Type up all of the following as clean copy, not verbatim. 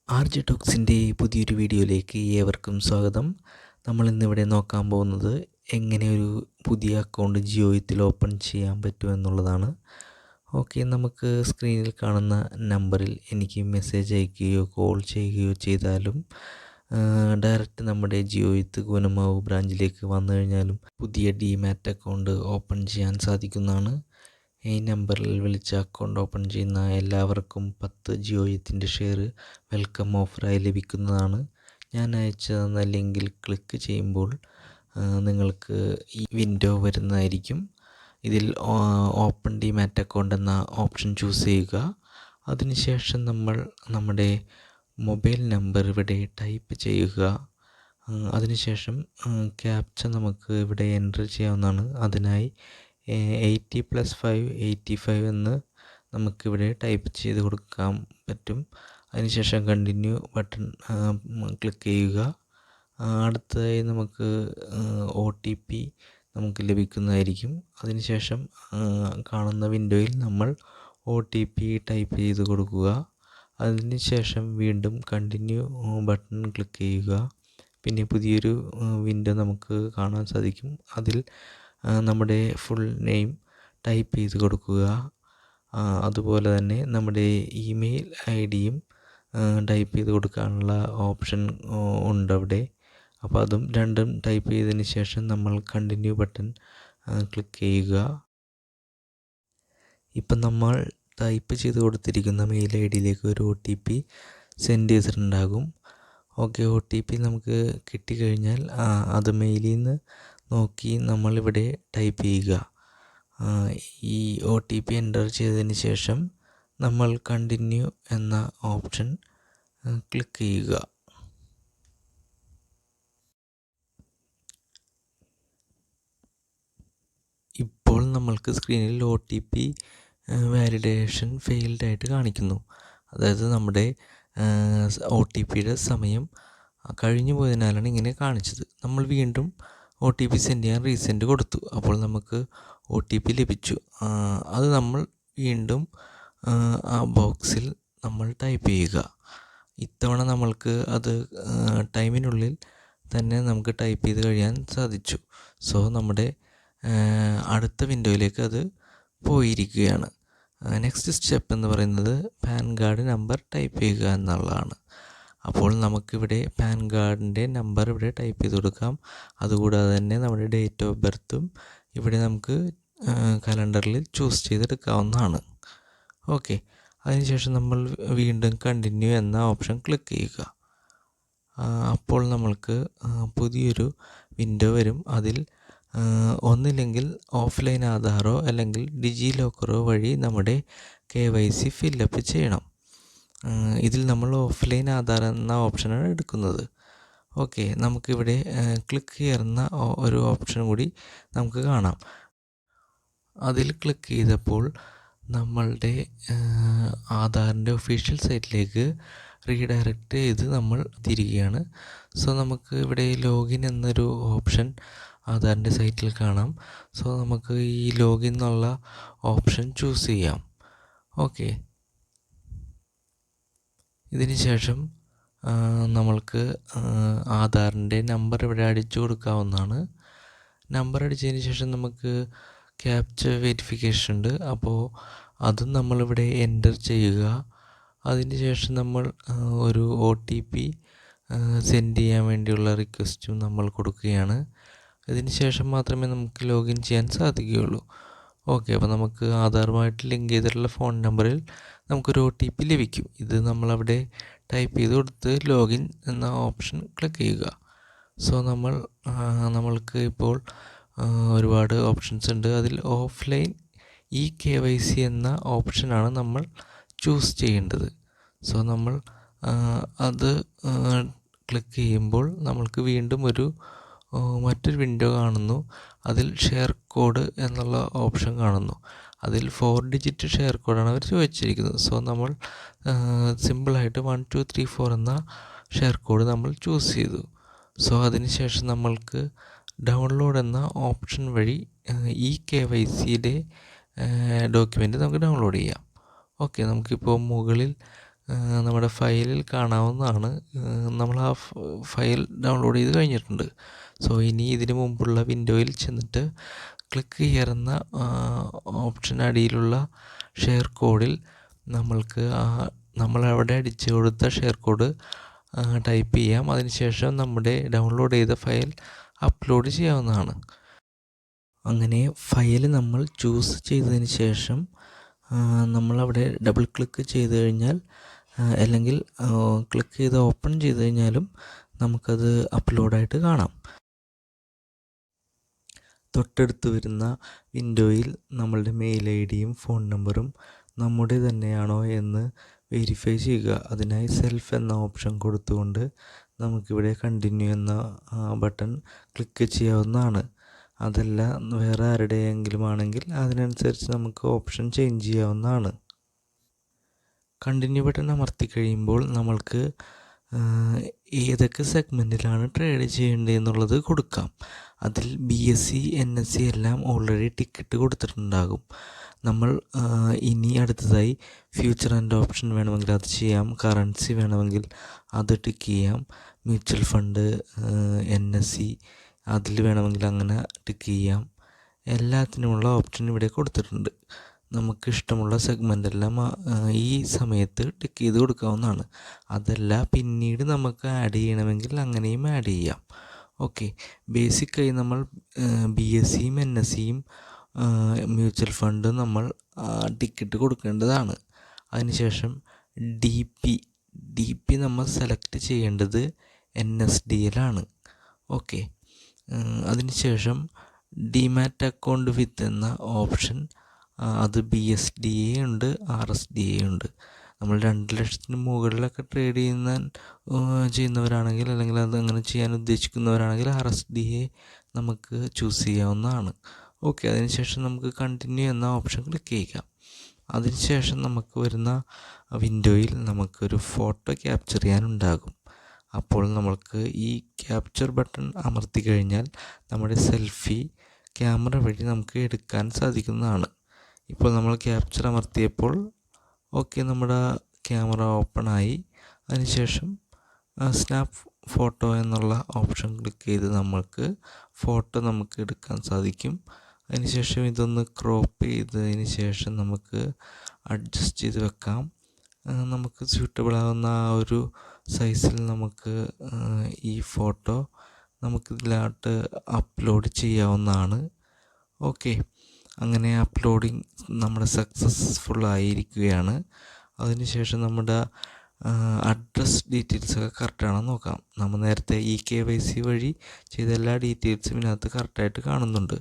RJ ടോക്സിൻ്റെ പുതിയൊരു വീഡിയോയിലേക്ക് ഏവർക്കും സ്വാഗതം. നമ്മളിന്നിവിടെ നോക്കാൻ പോകുന്നത് എങ്ങനെ ഒരു പുതിയ അക്കൗണ്ട് ജിയോയിൽ ഓപ്പൺ ചെയ്യാൻ പറ്റുമെന്നുള്ളതാണ്. ഓക്കെ, നമുക്ക് സ്ക്രീനിൽ കാണുന്ന നമ്പറിൽ എനിക്ക് മെസ്സേജ് അയക്കുകയോ കോൾ ചെയ്യുകയോ ചെയ്താലും ഡയറക്റ്റ് നമ്മുടെ ജിയോയിൽ ഗുണമാവ് ബ്രാഞ്ചിലേക്ക് വന്നു കഴിഞ്ഞാലും പുതിയ ഡിമാറ്റ് അക്കൗണ്ട് ഓപ്പൺ ചെയ്യാൻ സാധിക്കുന്നതാണ്. ഈ നമ്പറിൽ വിളിച്ച് അക്കൗണ്ട് ഓപ്പൺ ചെയ്യുന്ന എല്ലാവർക്കും 10 ജിയോയത്തിൻ്റെ ഷെയർ വെൽക്കം ഓഫറായി ലഭിക്കുന്നതാണ്. ഞാൻ അയച്ചു തന്ന ലിങ്കിൽ ക്ലിക്ക് ചെയ്യുമ്പോൾ നിങ്ങൾക്ക് ഈ വിൻഡോ വരുന്നതായിരിക്കും. ഇതിൽ ഓപ്പൺ ഡിമാറ്റ് അക്കൗണ്ട് എന്ന ഓപ്ഷൻ ചൂസ് ചെയ്യുക. അതിനുശേഷം നമ്മൾ നമ്മുടെ മൊബൈൽ നമ്പർ ഇവിടെ ടൈപ്പ് ചെയ്യുക. അതിനുശേഷം ക്യാപ്ച നമുക്ക് ഇവിടെ എൻ്റർ ചെയ്യാവുന്നതാണ്. അതിനായി 80+5 എന്ന് നമുക്കിവിടെ ടൈപ്പ് ചെയ്ത് കൊടുക്കാൻ പറ്റും. അതിനുശേഷം കണ്ടിന്യൂ ബട്ടൺ ക്ലിക്ക് ചെയ്യുക. അടുത്തതായി നമുക്ക് OTP നമുക്ക് ലഭിക്കുന്നതായിരിക്കും. അതിനുശേഷം കാണുന്ന വിൻഡോയിൽ നമ്മൾ OTP ടൈപ്പ് ചെയ്ത് കൊടുക്കുക. അതിനുശേഷം വീണ്ടും കണ്ടിന്യൂ ബട്ടൺ ക്ലിക്ക് ചെയ്യുക. പിന്നെ പുതിയൊരു വിൻഡോ നമുക്ക് കാണാൻ സാധിക്കും. അതിൽ നമ്മുടെ ഫുൾ നെയിം ടൈപ്പ് ചെയ്ത് കൊടുക്കുക. അതുപോലെ തന്നെ നമ്മുടെ ഇമെയിൽ ID-യും ടൈപ്പ് ചെയ്ത് കൊടുക്കാനുള്ള ഓപ്ഷൻ ഉണ്ട് അവിടെ. അപ്പോൾ അതും രണ്ടും ടൈപ്പ് ചെയ്തതിന് ശേഷം നമ്മൾ കണ്ടിന്യൂ ബട്ടൺ ക്ലിക്ക് ചെയ്യുക. ഇപ്പം നമ്മൾ ടൈപ്പ് ചെയ്ത് കൊടുത്തിരിക്കുന്ന മെയിൽ ID-യിലേക്ക് ഒരു OTP സെൻഡ് ചെയ്തിട്ടുണ്ടാകും. ഓക്കെ, OTP നമുക്ക് കിട്ടിക്കഴിഞ്ഞാൽ അത് മെയിലിൽ നിന്ന് നോക്കി നമ്മളിവിടെ ടൈപ്പ് ചെയ്യുക. ഈ OTP എൻ്റർ ചെയ്തതിന് ശേഷം നമ്മൾ കണ്ടിന്യൂ എന്ന ഓപ്ഷൻ ക്ലിക്ക് ചെയ്യുക. ഇപ്പോൾ നമ്മൾക്ക് സ്ക്രീനിൽ OTP വാലിഡേഷൻ ഫെയിൽഡ് ആയിട്ട് കാണിക്കുന്നു. അതായത് നമ്മുടെ OTPയുടെ സമയം കഴിഞ്ഞു പോയതിനാലാണ് ഇങ്ങനെ കാണിച്ചത്. നമ്മൾ വീണ്ടും OTP സെൻഡ് ചെയ്യാൻ റീസെൻഡ് കൊടുത്തു. അപ്പോൾ നമുക്ക് OTP ലഭിച്ചു. അത് നമ്മൾ വീണ്ടും ആ ബോക്സിൽ നമ്മൾ ടൈപ്പ് ചെയ്യുക. ഇത്തവണ നമ്മൾക്ക് അത് ടൈമിനുള്ളിൽ തന്നെ നമുക്ക് ടൈപ്പ് ചെയ്ത് കഴിയാൻ സാധിച്ചു. സോ നമ്മുടെ അടുത്ത വിൻഡോയിലേക്ക് അത് പോയിരിക്കുകയാണ്. നെക്സ്റ്റ് സ്റ്റെപ്പ് എന്ന് പറയുന്നത് പാൻ കാർഡ് നമ്പർ ടൈപ്പ് ചെയ്യുക എന്നുള്ളതാണ്. അപ്പോൾ നമുക്കിവിടെ പാൻ കാർഡിൻ്റെ നമ്പർ ഇവിടെ ടൈപ്പ് ചെയ്ത് കൊടുക്കാം. അതുകൂടാതെ തന്നെ നമ്മുടെ ഡേറ്റ് ഓഫ് ബർത്തും ഇവിടെ നമുക്ക് കലണ്ടറിൽ ചൂസ് ചെയ്തെടുക്കാവുന്നതാണ്. ഓക്കെ, അതിനുശേഷം നമ്മൾ വീണ്ടും കണ്ടിന്യൂ എന്ന ഓപ്ഷൻ ക്ലിക്ക് ചെയ്യുക. അപ്പോൾ നമ്മൾക്ക് പുതിയൊരു വിൻഡോ വരും. അതിൽ ഒന്നില്ലെങ്കിൽ ഓഫ്ലൈൻ ആധാറോ അല്ലെങ്കിൽ ഡിജി ലോക്കറോ വഴി നമ്മുടെ KYC ഫില്ലപ്പ് ചെയ്യണം. ഇതിൽ നമ്മൾ ഓഫ്ലൈൻ ആധാർ എന്ന ഓപ്ഷനാണ് എടുക്കുന്നത്. ഓക്കെ, നമുക്കിവിടെ ക്ലിക്ക് ചെയ്യുന്ന ഒരു ഓപ്ഷൻ കൂടി നമുക്ക് കാണാം. അതിൽ ക്ലിക്ക് ചെയ്തപ്പോൾ നമ്മളുടെ ആധാറിൻ്റെ ഒഫീഷ്യൽ സൈറ്റിലേക്ക് റീഡയറക്റ്റ് ചെയ്ത് നമ്മൾ തിരികെയാണ്. സോ നമുക്ക് ഇവിടെ ലോഗിൻ എന്നൊരു ഓപ്ഷൻ ആധാറിൻ്റെ സൈറ്റിൽ കാണാം. സോ നമുക്ക് ഈ ലോഗിൻ എന്നുള്ള ഓപ്ഷൻ ചൂസ് ചെയ്യാം. ഓക്കെ, ഇതിന് ശേഷം നമ്മൾക്ക് ആധാറിൻ്റെ നമ്പർ ഇവിടെ അടിച്ചു കൊടുക്കാവുന്നതാണ്. നമ്പർ അടിച്ചതിന് ശേഷം നമുക്ക് ക്യാപ്ച വെരിഫിക്കേഷൻ ഉണ്ട്. അപ്പോൾ അതും നമ്മളിവിടെ എൻ്റർ ചെയ്യുക. അതിന് ശേഷം നമ്മൾ ഒരു OTP സെൻഡ് ചെയ്യാൻ വേണ്ടിയുള്ള റിക്വസ്റ്റും നമ്മൾ കൊടുക്കുകയാണ്. ഇതിന് ശേഷം മാത്രമേ നമുക്ക് ലോഗിൻ ചെയ്യാൻ സാധിക്കുകയുള്ളൂ. ഓക്കെ, അപ്പോൾ നമുക്ക് ആധാറുമായിട്ട് ലിങ്ക് ചെയ്തിട്ടുള്ള ഫോൺ നമ്പറിൽ നമുക്കൊരു OTP ലഭിക്കും. ഇത് നമ്മളവിടെ ടൈപ്പ് ചെയ്ത് കൊടുത്ത് ലോഗിൻ എന്ന ഓപ്ഷൻ ക്ലിക്ക് ചെയ്യുക. സോ നമ്മൾക്ക് ഇപ്പോൾ ഒരുപാട് ഓപ്ഷൻസ് ഉണ്ട്. അതിൽ ഓഫ്ലൈൻ KYC എന്ന ഓപ്ഷനാണ് നമ്മൾ ചൂസ് ചെയ്യേണ്ടത്. സോ നമ്മൾ അത് ക്ലിക്ക് ചെയ്യുമ്പോൾ നമ്മൾക്ക് വീണ്ടും മറ്റൊരു വിൻഡോ കാണുന്നു. അതിൽ ഷെയർ കോഡ് എന്നുള്ള ഓപ്ഷൻ കാണുന്നു. അതിൽ 4 ഡിജിറ്റ് ഷെയർ കോഡാണ് അവർ ചോദിച്ചിരിക്കുന്നത്. സോ നമ്മൾ സിമ്പിളായിട്ട് 1 2 3 4 എന്ന ഷെയർ കോഡ് നമ്മൾ ചൂസ് ചെയ്തു. സോ അതിനുശേഷം നമ്മൾക്ക് ഡൗൺലോഡ് എന്ന ഓപ്ഷൻ വഴി KYCയുടെ ഡോക്യുമെൻ്റ് നമുക്ക് ഡൗൺലോഡ് ചെയ്യാം. ഓക്കെ, നമുക്കിപ്പോൾ മുകളിൽ നമ്മുടെ ഫയലിൽ കാണാവുന്നതാണ്. നമ്മൾ ആ ഫയൽ ഡൗൺലോഡ് ചെയ്ത് കഴിഞ്ഞിട്ടുണ്ട്. സോ ഇനി ഇതിനു മുമ്പുള്ള വിൻഡോയിൽ ചെന്നിട്ട് ക്ലിക്ക് ചെയ്യുന്ന ഓപ്ഷൻ അടിയിലുള്ള ഷെയർ കോഡിൽ നമ്മൾക്ക് നമ്മളവിടെ അടിച്ചു കൊടുത്ത ഷെയർ കോഡ് ടൈപ്പ് ചെയ്യാം. അതിനുശേഷം നമ്മുടെ ഡൗൺലോഡ് ചെയ്ത ഫയൽ അപ്ലോഡ് ചെയ്യാവുന്നതാണ്. അങ്ങനെ ഫയൽ നമ്മൾ ചൂസ് ചെയ്തതിന് ശേഷം നമ്മളവിടെ ഡബിൾ ക്ലിക്ക് ചെയ്ത് കഴിഞ്ഞാൽ അല്ലെങ്കിൽ ക്ലിക്ക് ചെയ്ത് ഓപ്പൺ ചെയ്ത് കഴിഞ്ഞാലും നമുക്കത് അപ്ലോഡായിട്ട് കാണാം. തൊട്ടടുത്ത് വരുന്ന വിൻഡോയിൽ നമ്മളുടെ മെയിൽ ഐ ഡിയും ഫോൺ നമ്പറും നമ്മുടെ തന്നെയാണോ എന്ന് വെരിഫൈ ചെയ്യുക. അതിനായി സെൽഫ് എന്ന ഓപ്ഷൻ കൊടുത്തുകൊണ്ട് നമുക്കിവിടെ കണ്ടിന്യൂ എന്ന ബട്ടൺ ക്ലിക്ക് ചെയ്യാവുന്നതാണ്. അതല്ല വേറെ ആരുടെയെങ്കിലും ആണെങ്കിൽ അതിനനുസരിച്ച് നമുക്ക് ഓപ്ഷൻ ചേഞ്ച് ചെയ്യാവുന്നതാണ്. കണ്ടിന്യൂ ബട്ടൺ അമർത്തി കഴിയുമ്പോൾ നമ്മൾക്ക് ഏതൊക്കെ സെഗ്മെൻറ്റിലാണ് ട്രേഡ് ചെയ്യേണ്ടതെന്നുള്ളത് കൊടുക്കാം. അതിൽ BSE NSE എല്ലാം ഓൾറെഡി ടിക്കറ്റ് കൊടുത്തിട്ടുണ്ടാകും. നമ്മൾ ഇനി അടുത്തതായി ഫ്യൂച്ചർ ആൻഡ് ഓപ്ഷൻ വേണമെങ്കിൽ അത് ചെയ്യാം. കറൻസി വേണമെങ്കിൽ അത് ടിക്ക് ചെയ്യാം. മ്യൂച്വൽ ഫണ്ട് NSE അതിൽ വേണമെങ്കിൽ അങ്ങനെ ടിക്ക് ചെയ്യാം. എല്ലാത്തിനുമുള്ള ഓപ്ഷൻ ഇവിടെ കൊടുത്തിട്ടുണ്ട്. നമുക്ക് ഇഷ്ടമുള്ള സെഗ്മെൻ്റ് എല്ലാം ഈ സമയത്ത് ടിക്ക് ചെയ്ത് കൊടുക്കാവുന്നതാണ്. അതല്ല പിന്നീട് നമുക്ക് ആഡ് ചെയ്യണമെങ്കിൽ അങ്ങനെയും ആഡ് ചെയ്യാം. ഓക്കെ, ബേസിക്കായി നമ്മൾ BSEയും NSEയും മ്യൂച്വൽ ഫണ്ട് നമ്മൾ ടിക്കറ്റ് കൊടുക്കേണ്ടതാണ്. അതിനുശേഷം DP നമ്മൾ സെലക്ട് ചെയ്യേണ്ടത് NSDL ആണ്. ഓക്കെ, അതിനുശേഷം ഡിമാറ്റ് അക്കൗണ്ട് വിത്ത് എന്ന ഓപ്ഷൻ അത് BSDA ഉണ്ട്, RSDA ഉണ്ട്. നമ്മൾ 2 ലക്ഷത്തിന് മുകളിലൊക്കെ ട്രേഡ് ചെയ്യുന്നവരാണെങ്കിൽ അല്ലെങ്കിൽ അത് അങ്ങനെ ചെയ്യാൻ ഉദ്ദേശിക്കുന്നവരാണെങ്കിൽ RSDA നമുക്ക് ചൂസ് ചെയ്യാവുന്നതാണ്. ഓക്കെ, അതിനുശേഷം നമുക്ക് കണ്ടിന്യൂ എന്ന ഓപ്ഷൻ ക്ലിക്ക് ചെയ്യാം. അതിനുശേഷം നമുക്ക് വരുന്ന വിൻഡോയിൽ നമുക്കൊരു ഫോട്ടോ ക്യാപ്ചർ ചെയ്യാനുണ്ടാകും. അപ്പോൾ നമ്മൾക്ക് ഈ ക്യാപ്ചർ ബട്ടൺ അമർത്തി കഴിഞ്ഞാൽ നമ്മുടെ സെൽഫി ക്യാമറ വഴി നമുക്ക് എടുക്കാൻ സാധിക്കുന്നതാണ്. ഇപ്പോൾ നമ്മൾ ക്യാപ്ചർ അമർത്തിയപ്പോൾ ഓക്കെ, നമ്മുടെ ക്യാമറ ഓപ്പണായി. അതിനുശേഷം സ്നാപ്പ് ഫോട്ടോ എന്നുള്ള ഓപ്ഷൻ ക്ലിക്ക് ചെയ്ത് നമുക്ക് ഫോട്ടോ നമുക്ക് എടുക്കാൻ സാധിക്കും. അതിനുശേഷം ഇതൊന്ന് ക്രോപ്പ് ചെയ്തതിന് ശേഷം നമുക്ക് അഡ്ജസ്റ്റ് ചെയ്ത് വെക്കാം. നമുക്ക് സ്യൂട്ടബിൾ ആകുന്ന ആ ഒരു സൈസിൽ നമുക്ക് ഈ ഫോട്ടോ നമുക്കിതിലോട്ട് അപ്ലോഡ് ചെയ്യാവുന്നതാണ്. ഓക്കെ, അങ്ങനെ അപ്ലോഡിങ് നമ്മുടെ സക്സസ്ഫുൾ ആയിരിക്കുകയാണ്. അതിനുശേഷം നമ്മുടെ അഡ്രസ് ഡീറ്റെയിൽസൊക്കെ കറക്റ്റാണെന്ന് നോക്കാം. നമ്മൾ നേരത്തെ KYC വഴി ചെയ്ത എല്ലാ ഡീറ്റെയിൽസും ഇതിനകത്ത് കറക്റ്റായിട്ട് കാണുന്നുണ്ട്.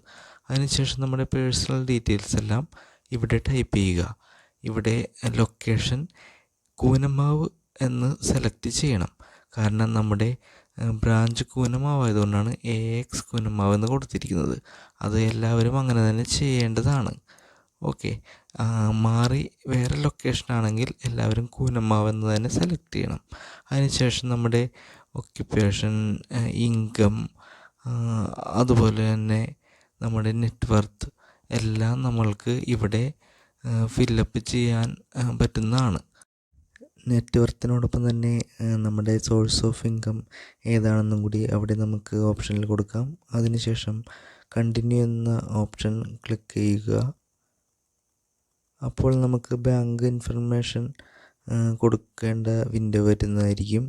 അതിനുശേഷം നമ്മുടെ പേഴ്സണൽ ഡീറ്റെയിൽസ് എല്ലാം ഇവിടെ ടൈപ്പ് ചെയ്യുക. ഇവിടെ ലൊക്കേഷൻ കൂനമാവ് എന്ന് സെലക്ട് ചെയ്യണം. കാരണം നമ്മുടെ ബ്രാഞ്ച് കൂനമാവ് ആയതുകൊണ്ടാണ് AX കൂനമാവ് എന്ന് കൊടുത്തിരിക്കുന്നത്. അത് എല്ലാവരും അങ്ങനെ തന്നെ ചെയ്യേണ്ടതാണ്. ഓക്കെ, മാറി വേറെ ലൊക്കേഷൻ ആണെങ്കിൽ എല്ലാവരും കൂനമാവ് എന്ന് തന്നെ സെലക്ട് ചെയ്യണം. അതിനുശേഷം നമ്മുടെ ഒക്യുപ്പേഷൻ, ഇൻകം, അതുപോലെ തന്നെ നമ്മുടെ നെറ്റ്വർത്ത് എല്ലാം നമ്മൾക്ക് ഇവിടെ ഫില്ലപ്പ് ചെയ്യാൻ പറ്റുന്നതാണ്. നെറ്റ്വർത്തിനോടൊപ്പം തന്നെ നമ്മുടെ സോഴ്സ് ഓഫ് ഇൻകം ഏതാണെന്നും കൂടി അവിടെ നമുക്ക് ഓപ്ഷനിൽ കൊടുക്കാം. അതിനുശേഷം കണ്ടിന്യൂ എന്ന ഓപ്ഷൻ ക്ലിക്ക് ചെയ്യുക. അപ്പോൾ നമുക്ക് ബാങ്ക് ഇൻഫർമേഷൻ കൊടുക്കേണ്ട വിൻഡോ വരുന്നതായിരിക്കും.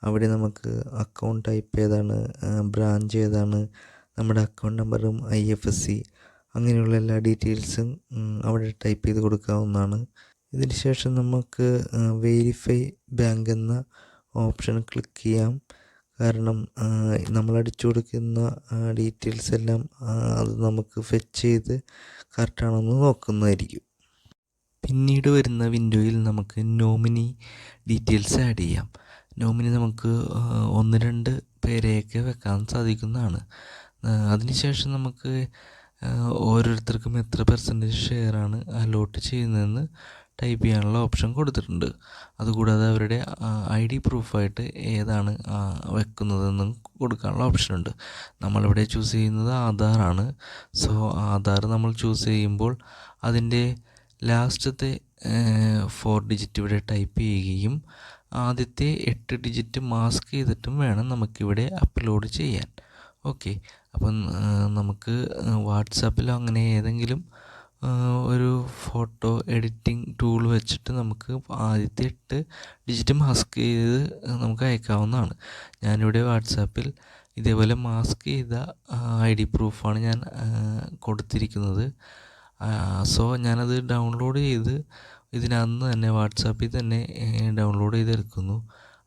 അവിടെ നമുക്ക് അക്കൗണ്ട് ടൈപ്പ് ഏതാണ്, ബ്രാഞ്ച് ഏതാണ്, നമ്മുടെ അക്കൗണ്ട് നമ്പറും IFSC അങ്ങനെയുള്ള എല്ലാ ഡീറ്റെയിൽസും അവിടെ ടൈപ്പ് ചെയ്ത് കൊടുക്കാവുന്നതാണ്. ഇതിന് ശേഷം നമുക്ക് വെരിഫൈ ബാങ്ക് എന്ന ഓപ്ഷൻ ക്ലിക്ക് ചെയ്യാം. കാരണം നമ്മൾ അടിച്ചു കൊടുക്കുന്ന ഡീറ്റെയിൽസ് എല്ലാം അത് നമുക്ക് ഫെച്ച് ചെയ്ത് കറക്റ്റാണെന്ന് നോക്കുന്നതായിരിക്കും. പിന്നീട് വരുന്ന വിൻഡോയിൽ നമുക്ക് നോമിനി ഡീറ്റെയിൽസ് ആഡ് ചെയ്യാം. നോമിനി നമുക്ക് 1-2 പേരെയൊക്കെ വെക്കാൻ സാധിക്കുന്നതാണ്. അതിനുശേഷം നമുക്ക് ഓരോരുത്തർക്കും എത്ര % ഷെയറാണ് അലോട്ട് ചെയ്യുന്നതെന്ന് ടൈപ്പ് ചെയ്യാനുള്ള ഓപ്ഷൻ കൊടുത്തിട്ടുണ്ട്. അതുകൂടാതെ അവരുടെ ID പ്രൂഫായിട്ട് ഏതാണ് വെക്കുന്നതെന്നും കൊടുക്കാനുള്ള ഓപ്ഷനുണ്ട്. നമ്മളിവിടെ ചൂസ് ചെയ്യുന്നത് ആധാറാണ്. സോ ആധാർ നമ്മൾ ചൂസ് ചെയ്യുമ്പോൾ അതിൻ്റെ ലാസ്റ്റത്തെ 4 ഡിജിറ്റ് ഇവിടെ ടൈപ്പ് ചെയ്യുകയും ആദ്യത്തെ 8 ഡിജിറ്റ് മാസ്ക് ചെയ്തിട്ടും വേണം നമുക്കിവിടെ അപ്ലോഡ് ചെയ്യാൻ. ഓക്കെ, അപ്പം നമുക്ക് വാട്സാപ്പിലോ അങ്ങനെ ഏതെങ്കിലും ഒരു ഫോട്ടോ എഡിറ്റിംഗ് ടൂൾ വെച്ചിട്ട് നമുക്ക് ആദ്യത്തെ 8 ഡിജിറ്റ് മാസ്ക് ചെയ്ത് നമുക്ക് അയക്കാവുന്നതാണ്. ഞാനിവിടെ വാട്സാപ്പിൽ ഇതേപോലെ മാസ്ക് ചെയ്ത ID പ്രൂഫാണ് ഞാൻ കൊടുത്തിരിക്കുന്നത്. സോ ഞാനത് ഡൗൺലോഡ് ചെയ്ത് ഇതിനകത്ത് തന്നെ വാട്സാപ്പിൽ തന്നെ ഡൗൺലോഡ് ചെയ്തെടുക്കുന്നു.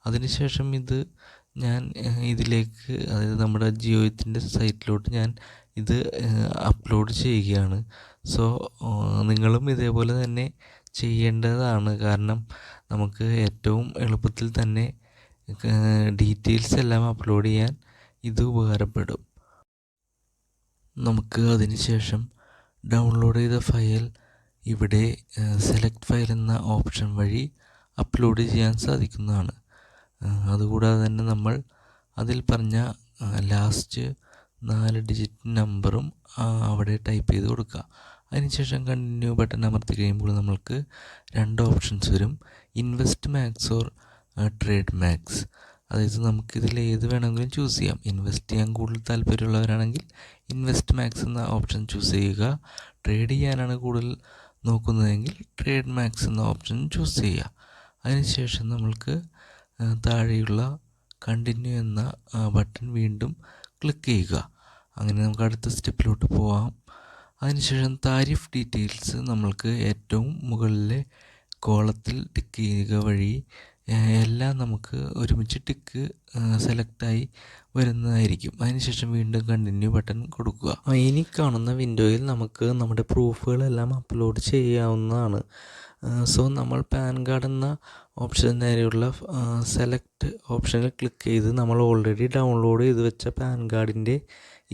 അതിനുശേഷം ഇത് ഞാൻ ഇതിലേക്ക്, അതായത് നമ്മുടെ ജിയോയിത്തിൻ്റെ സൈറ്റിലോട്ട് ഞാൻ ഇത് അപ്ലോഡ് ചെയ്യുകയാണ്. സോ നിങ്ങളും ഇതേപോലെ തന്നെ ചെയ്യേണ്ടതാണ്. കാരണം നമുക്ക് ഏറ്റവും എളുപ്പത്തിൽ തന്നെ ഡീറ്റെയിൽസ് എല്ലാം അപ്ലോഡ് ചെയ്യാൻ ഇത് ഉപകാരപ്പെടും. നമുക്ക് അതിന് ശേഷം ഡൗൺലോഡ് ചെയ്ത ഫയൽ ഇവിടെ സെലക്ട് ഫയൽ എന്ന ഓപ്ഷൻ വഴി അപ്ലോഡ് ചെയ്യാൻ സാധിക്കുന്നതാണ്. അതുകൂടാതെ തന്നെ നമ്മൾ അതിൽ പറഞ്ഞ ലാസ്റ്റ് 4 ഡിജിറ്റ് നമ്പറും അവിടെ ടൈപ്പ് ചെയ്ത് കൊടുക്കുക. അതിനുശേഷം കണ്ടിന്യൂ ബട്ടൺ അമർത്തി കഴിയുമ്പോൾ നമ്മൾക്ക് 2 ഓപ്ഷൻസ് വരും: invest max or trade max. അതായത് നമുക്കിതിൽ ഏത് വേണമെങ്കിലും ചൂസ് ചെയ്യാം. ഇൻവെസ്റ്റ് ചെയ്യാൻ കൂടുതൽ താല്പര്യമുള്ളവരാണെങ്കിൽ ഇൻവെസ്റ്റ് മാക്സ് എന്ന ഓപ്ഷൻ ചൂസ് ചെയ്യുക. ട്രേഡ് ചെയ്യാനാണ് കൂടുതൽ നോക്കുന്നതെങ്കിൽ ട്രേഡ് മാക്സ് എന്ന ഓപ്ഷൻ ചൂസ് ചെയ്യുക. അതിനുശേഷം നമ്മൾക്ക് താഴെയുള്ള കണ്ടിന്യൂ എന്ന ബട്ടൺ വീണ്ടും ക്ലിക്ക് ചെയ്യുക. അങ്ങനെ നമുക്ക് അടുത്ത സ്റ്റെപ്പിലോട്ട് പോവാം. അതിനുശേഷം താരിഫ് ഡീറ്റെയിൽസ് നമ്മൾക്ക് ഏറ്റവും മുകളിലെ കോളത്തിൽ ടിക്ക് ചെയ്യുക വഴി എല്ലാം നമുക്ക് ഒരുമിച്ച് ടിക്ക് സെലക്റ്റായി വരുന്നതായിരിക്കും. അതിനുശേഷം വീണ്ടും കണ്ടിന്യൂ ബട്ടൺ കൊടുക്കുക. ഇനി കാണുന്ന വിൻഡോയിൽ നമുക്ക് നമ്മുടെ പ്രൂഫുകളെല്ലാം അപ്ലോഡ് ചെയ്യാവുന്നതാണ്. സോ നമ്മൾ പാൻ കാർഡ് എന്ന ഓപ്ഷൻ നേരെയുള്ള സെലക്ട് ഓപ്ഷനിൽ ക്ലിക്ക് ചെയ്ത് നമ്മൾ ഓൾറെഡി ഡൗൺലോഡ് ചെയ്ത് വെച്ച പാൻ കാർഡിൻ്റെ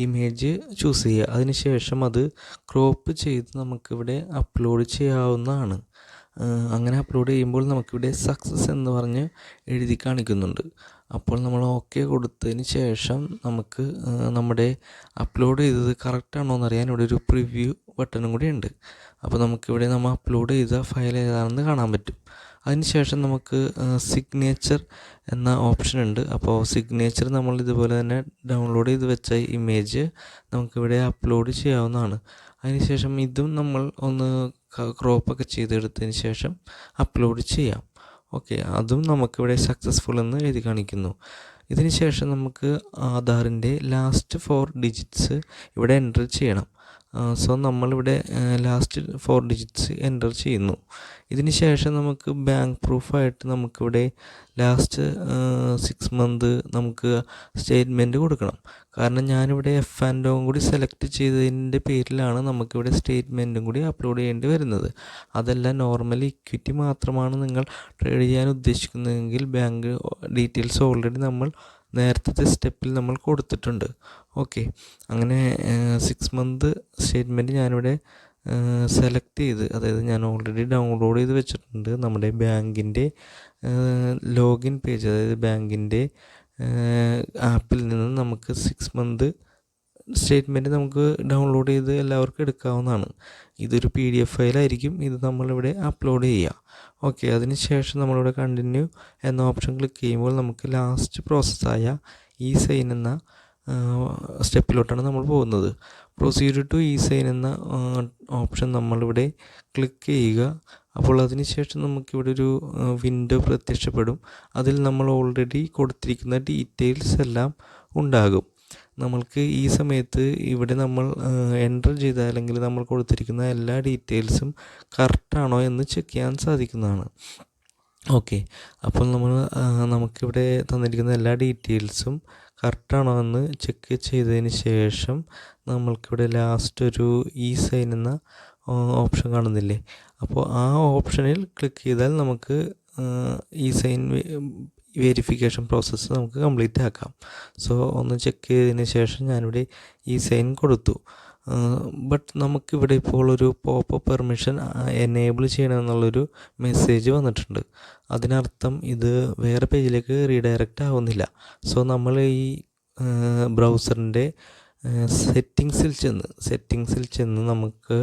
ഇമേജ് ചൂസ് ചെയ്യുക. അതിനുശേഷം അത് ക്രോപ്പ് ചെയ്ത് നമുക്കിവിടെ അപ്ലോഡ് ചെയ്യാവുന്നതാണ്. അങ്ങനെ അപ്ലോഡ് ചെയ്യുമ്പോൾ നമുക്കിവിടെ സക്സസ് എന്ന് പറഞ്ഞ് എഴുതി കാണിക്കുന്നുണ്ട്. അപ്പോൾ നമ്മൾ ഓക്കെ കൊടുത്തതിന് ശേഷം നമുക്ക് നമ്മുടെ അപ്ലോഡ് ചെയ്തത് കറക്റ്റാണോ എന്നറിയാൻ ഇവിടെ ഒരു പ്രിവ്യൂ ബട്ടണും കൂടി ഉണ്ട്. അപ്പോൾ നമുക്കിവിടെ നമ്മൾ അപ്ലോഡ് ചെയ്ത ഫയൽ ഏതാണെന്ന് കാണാൻ പറ്റും. അതിനുശേഷം നമുക്ക് സിഗ്നേച്ചർ എന്ന ഓപ്ഷൻ ഉണ്ട്. അപ്പോൾ സിഗ്നേച്ചർ നമ്മൾ ഇതുപോലെ തന്നെ ഡൗൺലോഡ് ചെയ്ത് വെച്ച ഇമേജ് നമുക്കിവിടെ അപ്ലോഡ് ചെയ്യാവുന്നതാണ്. അതിനുശേഷം ഇതും നമ്മൾ ഒന്ന് ക്രോപ്പൊക്കെ ചെയ്തെടുത്തതിന് ശേഷം അപ്ലോഡ് ചെയ്യാം. ഓക്കെ, അതും നമുക്കിവിടെ സക്സസ്ഫുൾ എന്ന് എഴുതി കാണിക്കുന്നു. ഇതിന് ശേഷം നമുക്ക് ആധാറിൻ്റെ ലാസ്റ്റ് 4 ഡിജിറ്റ്സ് ഇവിടെ എൻ്റർ ചെയ്യണം. സോ നമ്മളിവിടെ ലാസ്റ്റ് 4 ഡിജിറ്റ്സ് എൻ്റർ ചെയ്യുന്നു. ഇതിന് ശേഷം നമുക്ക് ബാങ്ക് പ്രൂഫായിട്ട് നമുക്കിവിടെ ലാസ്റ്റ് 6 മന്ത് നമുക്ക് സ്റ്റേറ്റ്മെൻറ്റ് കൊടുക്കണം. കാരണം ഞാനിവിടെ F&O കൂടി സെലക്ട് ചെയ്തതിൻ്റെ പേരിലാണ് നമുക്കിവിടെ സ്റ്റേറ്റ്മെൻറ്റും കൂടി അപ്ലോഡ് ചെയ്യേണ്ടി വരുന്നത്. അതല്ല, നോർമലി ഇക്വിറ്റി മാത്രമാണ് നിങ്ങൾ ട്രേഡ് ചെയ്യാൻ ഉദ്ദേശിക്കുന്നതെങ്കിൽ ബാങ്ക് ഡീറ്റെയിൽസ് ഓൾറെഡി നമ്മൾ നേരത്തെ സ്റ്റെപ്പിൽ നമ്മൾ കൊടുത്തിട്ടുണ്ട്. ഓക്കെ, അങ്ങനെ 6 മന്ത് സ്റ്റേറ്റ്മെൻറ്റ് ഞാനിവിടെ സെലക്ട് ചെയ്ത്, അതായത് ഞാൻ ഓൾറെഡി ഡൗൺലോഡ് ചെയ്ത് വെച്ചിട്ടുണ്ട്. നമ്മുടെ ബാങ്കിൻ്റെ ലോഗിൻ പേജ്, അതായത് ബാങ്കിൻ്റെ ആപ്പിൽ നിന്ന് നമുക്ക് 6 മന്ത് സ്റ്റേറ്റ്മെൻറ്റ് നമുക്ക് ഡൗൺലോഡ് ചെയ്ത് എല്ലാവർക്കും എടുക്കാവുന്നതാണ്. ഇതൊരു PDF ഫയലായിരിക്കും. ഇത് നമ്മളിവിടെ അപ്ലോഡ് ചെയ്യുക. ഓക്കെ, അതിന് ശേഷം നമ്മളിവിടെ കണ്ടിന്യൂ എന്ന ഓപ്ഷൻ ക്ലിക്ക് ചെയ്യുമ്പോൾ നമുക്ക് ലാസ്റ്റ് പ്രോസസ്സായ ഇ-സൈൻ എന്ന സ്റ്റെപ്പിലോട്ടാണ് നമ്മൾ പോകുന്നത്. പ്രൊസീഡ് ടു ഇ-സൈൻ എന്ന ഓപ്ഷൻ നമ്മളിവിടെ ക്ലിക്ക് ചെയ്യുക. അപ്പോൾ അതിന് ശേഷം നമുക്കിവിടെ ഒരു വിൻഡോ പ്രത്യക്ഷപ്പെടും. അതിൽ നമ്മൾ ഓൾറെഡി കൊടുത്തിരിക്കുന്ന ഡീറ്റെയിൽസ് എല്ലാം ഉണ്ടാകും. നമ്മൾക്ക് ഈ സമയത്ത് ഇവിടെ നമ്മൾ എൻ്റർ ചെയ്ത, അല്ലെങ്കിൽ നമ്മൾ കൊടുത്തിരിക്കുന്ന എല്ലാ ഡീറ്റെയിൽസും കറക്റ്റാണോ എന്ന് ചെക്ക് ചെയ്യാൻ സാധിക്കുന്നതാണ്. ഓക്കെ, അപ്പോൾ നമുക്കിവിടെ തന്നിരിക്കുന്ന എല്ലാ ഡീറ്റെയിൽസും കറക്റ്റാണോ എന്ന് ചെക്ക് ചെയ്തതിന് ശേഷം നമ്മൾക്കിവിടെ ലാസ്റ്റ് ഒരു ഇ-സൈൻ എന്ന ഓപ്ഷൻ കാണുന്നില്ലേ? അപ്പോൾ ആ ഓപ്ഷനിൽ ക്ലിക്ക് ചെയ്താൽ നമുക്ക് ഇ-സൈൻ വെരിഫിക്കേഷൻ പ്രോസസ്സ് നമുക്ക് കംപ്ലീറ്റ് ആക്കാം. സോ ഒന്ന് ചെക്ക് ചെയ്തതിന് ശേഷം ഞാനിവിടെ ഇ-സൈൻ കൊടുത്തു. ബട്ട് നമുക്കിവിടെ ഇപ്പോൾ ഒരു പോപ്പ് പെർമിഷൻ എനേബിൾ ചെയ്യണമെന്നുള്ളൊരു മെസ്സേജ് വന്നിട്ടുണ്ട്. അതിനർത്ഥം ഇത് വേറെ പേജിലേക്ക് റീഡയറക്റ്റ് ആവുന്നില്ല. സോ നമ്മൾ ഈ ബ്രൗസറിൻ്റെ സെറ്റിങ്സിൽ ചെന്ന് നമുക്ക്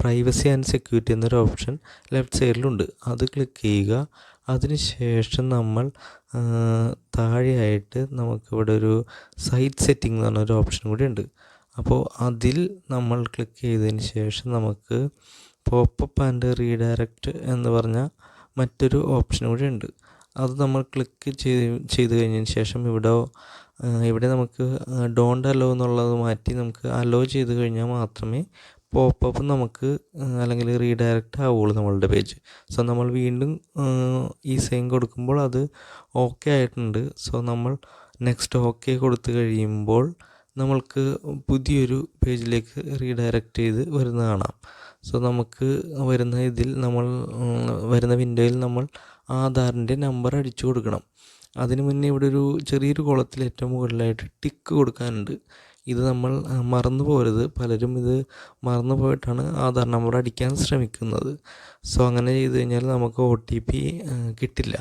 പ്രൈവസി ആൻഡ് സെക്യൂരിറ്റി എന്നൊരു ഓപ്ഷൻ ലെഫ്റ്റ് സൈഡിലുണ്ട്. അത് ക്ലിക്ക് ചെയ്യുക. അതിനുശേഷം നമ്മൾ താഴെയായിട്ട് നമുക്കിവിടെ ഒരു സൈറ്റ് സെറ്റിംഗ് എന്ന് പറഞ്ഞൊരു ഓപ്ഷൻ കൂടി ഉണ്ട്. അപ്പോൾ അതിൽ നമ്മൾ ക്ലിക്ക് ചെയ്തതിന് ശേഷം നമുക്ക് പോപ്പപ്പ് ആൻഡ് റീഡയറക്റ്റ് എന്ന് പറഞ്ഞ മറ്റൊരു ഓപ്ഷൻ കൂടി ഉണ്ട്. അത് നമ്മൾ ക്ലിക്ക് ചെയ്ത് കഴിഞ്ഞതിന് ശേഷം ഇവിടെ നമുക്ക് ഡോണ്ട് അലോ എന്നുള്ളത് മാറ്റി നമുക്ക് അലോ ചെയ്ത് കഴിഞ്ഞാൽ മാത്രമേ പോപ്പപ്പ് നമുക്ക് അല്ലെങ്കിൽ റീഡയറക്റ്റ് ആവുള്ളൂ നമ്മളുടെ പേജ്. സോ നമ്മൾ വീണ്ടും ഈ സെയിം കൊടുക്കുമ്പോൾ അത് ഓക്കെ ആയിട്ടുണ്ട്. സോ നമ്മൾ നെക്സ്റ്റ് ഓക്കെ കൊടുത്തു കഴിയുമ്പോൾ നമ്മൾക്ക് പുതിയൊരു പേജിലേക്ക് റീഡയറക്റ്റ് ചെയ്ത് വരുന്ന കാണാം. സോ നമുക്ക് വരുന്ന വിൻഡോയിൽ നമ്മൾ ആധാറിൻ്റെ നമ്പർ അടിച്ചു കൊടുക്കണം. അതിന് മുന്നേ ഇവിടെ ഒരു ചെറിയൊരു കോളത്തിൽ ഏറ്റവും മുകളിലായിട്ട് ടിക്ക് കൊടുക്കാനുണ്ട്. ഇത് നമ്മൾ മറന്നു പോകരുത്. പലരും ഇത് മറന്നു പോയിട്ടാണ് ആധാർ നമ്പർ അടിക്കാൻ ശ്രമിക്കുന്നത്. സോ അങ്ങനെ ചെയ്ത് കഴിഞ്ഞാൽ നമുക്ക് OTP കിട്ടില്ല.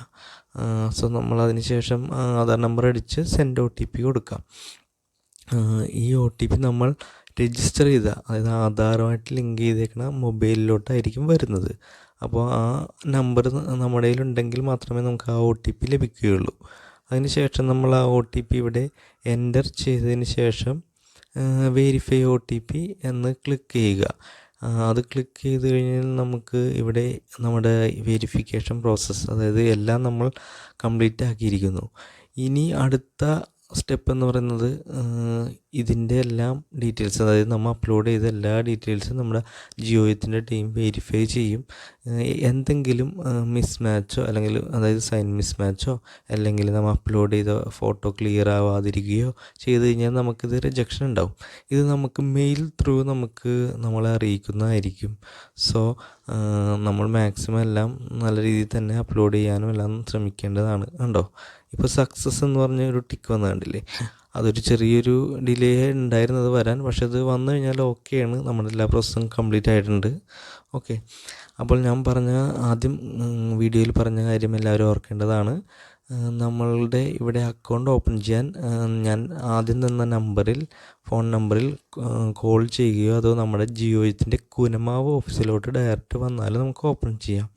സോ നമ്മൾ അതിന് ശേഷം ആധാർ നമ്പർ അടിച്ച് സെൻഡ് OTP കൊടുക്കാം. ഈ OTP നമ്മൾ രജിസ്റ്റർ ചെയ്ത, അതായത് ആധാറുമായിട്ട് ലിങ്ക് ചെയ്തേക്കണ മൊബൈലിലോട്ടായിരിക്കും വരുന്നത്. അപ്പോൾ ആ നമ്പർ നമ്മുടെ കയ്യിലുണ്ടെങ്കിൽ മാത്രമേ നമുക്ക് ആ OTP ലഭിക്കുകയുള്ളൂ. അതിന് ശേഷം നമ്മൾ ആ OTP ഇവിടെ എൻ്റർ ചെയ്തതിന് ശേഷം വെരിഫൈ OTP എന്ന് ക്ലിക്ക് ചെയ്യുക. അത് ക്ലിക്ക് ചെയ്ത് കഴിഞ്ഞാൽ നമുക്ക് ഇവിടെ നമ്മുടെ വെരിഫിക്കേഷൻ പ്രോസസ്സ്, അതായത് എല്ലാം നമ്മൾ കംപ്ലീറ്റ് ആക്കിയിരിക്കുന്നു. ഇനി അടുത്ത സ്റ്റെപ്പ് എന്ന് പറയുന്നത് ഇതിൻ്റെ എല്ലാം ഡീറ്റെയിൽസ്, അതായത് നമ്മൾ അപ്ലോഡ് ചെയ്ത എല്ലാ ഡീറ്റെയിൽസും നമ്മുടെ ജിയോയത്തിൻ്റെ ടീം വെരിഫൈ ചെയ്യും. എന്തെങ്കിലും മിസ്മാച്ചോ അല്ലെങ്കിൽ അതായത് സൈൻ മിസ്മാച്ചോ അല്ലെങ്കിൽ നമ്മൾ അപ്ലോഡ് ചെയ്ത ഫോട്ടോ ക്ലിയർ ആവാതിരിക്കുകയോ ചെയ്ത് കഴിഞ്ഞാൽ നമുക്കിത് റിജക്ഷൻ ഉണ്ടാവും. ഇത് നമുക്ക് മെയിൽ ത്രൂ നമ്മളെ അറിയിക്കുന്നതായിരിക്കും. സോ നമ്മൾ മാക്സിമം എല്ലാം നല്ല രീതിയിൽ തന്നെ അപ്ലോഡ് ചെയ്യാനും എല്ലാം ശ്രമിക്കേണ്ടതാണ്. കണ്ടോ, ഇപ്പോൾ സക്സസ് എന്ന് പറഞ്ഞ ഒരു ടിക്ക് വന്നത് കണ്ടില്ലേ? അതൊരു ചെറിയൊരു ഡിലേ ഉണ്ടായിരുന്നത് വരാൻ, പക്ഷെ അത് വന്നു കഴിഞ്ഞാൽ ഓക്കെയാണ്, നമ്മുടെ എല്ലാ പ്രോസസ്സും കംപ്ലീറ്റ് ആയിട്ടുണ്ട്. ഓക്കെ, അപ്പോൾ ഞാൻ ആദ്യം വീഡിയോയിൽ പറഞ്ഞ കാര്യം എല്ലാവരും ഓർക്കേണ്ടതാണ്. നമ്മളുടെ ഇവിടെ അക്കൗണ്ട് ഓപ്പൺ ചെയ്യാൻ ഞാൻ ആദ്യം തന്ന ഫോൺ നമ്പറിൽ കോൾ ചെയ്യുകയോ അതോ നമ്മുടെ ജിയോയത്തിൻ്റെ കുനമാവ് ഓഫീസിലോട്ട് ഡയറക്റ്റ് വന്നാലും നമുക്ക് ഓപ്പൺ ചെയ്യാം.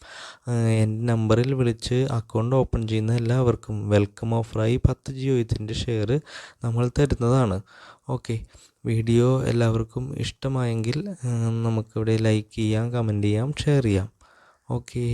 എൻ്റെ നമ്പറിൽ വിളിച്ച് അക്കൗണ്ട് ഓപ്പൺ ചെയ്യുന്ന എല്ലാവർക്കും വെൽക്കം ഓഫറായി 10 ജിയോയത്തിൻ്റെ ഷെയർ നമ്മൾ തരുന്നതാണ്. ഓക്കെ, വീഡിയോ എല്ലാവർക്കും ഇഷ്ടമായെങ്കിൽ നമുക്കിവിടെ ലൈക്ക് ചെയ്യാം, കമൻറ്റ് ചെയ്യാം, ഷെയർ ചെയ്യാം. ഓക്കേ.